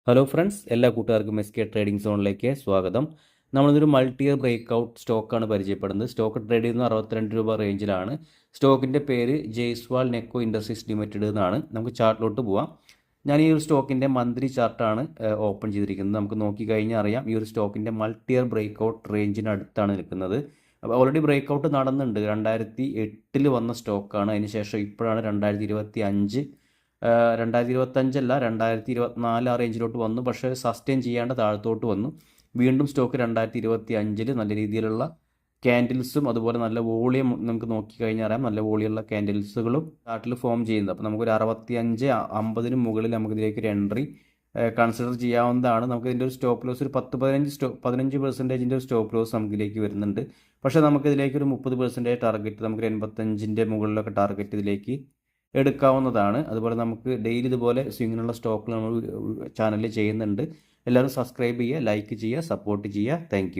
Hello friends, എല്ലാ കൂട്ടുകാർക്കും S K trading സോണിലേക്ക് സ്വാഗതം. നമ്മളിതൊരു മൾട്ടി ഇയർ ബ്രേക്ക് ഔട്ട് സ്റ്റോക്കാണ് പരിചയപ്പെടുന്നത്. സ്റ്റോക്ക് ട്രേഡ് ചെയ്യുന്ന 62 രൂപ റേഞ്ചിലാണ്. സ്റ്റോക്കിൻ്റെ പേര് ജയ്സ്വാൾ നെക്കോ ഇൻഡസ്ട്രീസ് ലിമിറ്റഡ് എന്നാണ്. നമുക്ക് ചാർട്ടിലോട്ട് പോവാം. ഞാൻ ഈ ഒരു സ്റ്റോക്കിൻ്റെ മന്ത്ലി ചാർട്ടാണ് ഓപ്പൺ ചെയ്തിരിക്കുന്നത്. നമുക്ക് നോക്കിക്കഴിഞ്ഞാൽ അറിയാം, ഈ ഒരു സ്റ്റോക്കിൻ്റെ മൾട്ടി ഇയർ ബ്രേക്ക് ഔട്ട് റേഞ്ചിന് അടുത്താണ് നിൽക്കുന്നത്. അപ്പോൾ ഓൾറെഡി ബ്രേക്ക് ഔട്ട് നടന്നുണ്ട്. 2008 വന്ന സ്റ്റോക്കാണ്. അതിനുശേഷം ഇപ്പോഴാണ് 2025 2025 2024 ആ റേഞ്ചിലോട്ട് വന്നു. പക്ഷേ സസ്റ്റെയിൻ ചെയ്യാണ്ട് താഴത്തോട്ട് വന്നു. വീണ്ടും സ്റ്റോക്ക് 2025 നല്ല രീതിയിലുള്ള ക്യാൻഡിൽസും അതുപോലെ നല്ല വോളിയം നമുക്ക് നോക്കിക്കഴിഞ്ഞാൽ അറിയാം, നല്ല വോളിയുള്ള ക്യാൻഡിൽസുകളും ചാർട്ടിൽ ഫോം ചെയ്യുന്നത്. അപ്പോൾ നമുക്കൊരു 65-50 മുകളിൽ നമുക്കിതിലേക്ക് ഒരു എൻട്രി കൺസിഡർ ചെയ്യാവുന്നതാണ്. നമുക്ക് ഇതിൻ്റെ ഒരു സ്റ്റോപ്പ് ലോസ് ഒരു 15% ഒരു സ്റ്റോപ്പ് ലോസ് നമുക്കിതിലേക്ക് വരുന്നുണ്ട്. പക്ഷേ നമുക്കിതിലേക്ക് ഒരു 30% ടാർഗറ്റ്, നമുക്ക് 85 മുകളിലൊക്കെ ടാർഗറ്റ് ഇതിലേക്ക് എടുക്കാവുന്നതാണ്. അതുപോലെ നമുക്ക് ഡെയിലി ഇതുപോലെ സ്വിങ്ങിനുള്ള സ്റ്റോക്കുകൾ നമ്മൾ ചാനലിൽ ചെയ്യുന്നുണ്ട്. എല്ലാവരും സബ്സ്ക്രൈബ് ചെയ്യുക, ലൈക്ക് ചെയ്യുക, സപ്പോർട്ട് ചെയ്യുക. താങ്ക്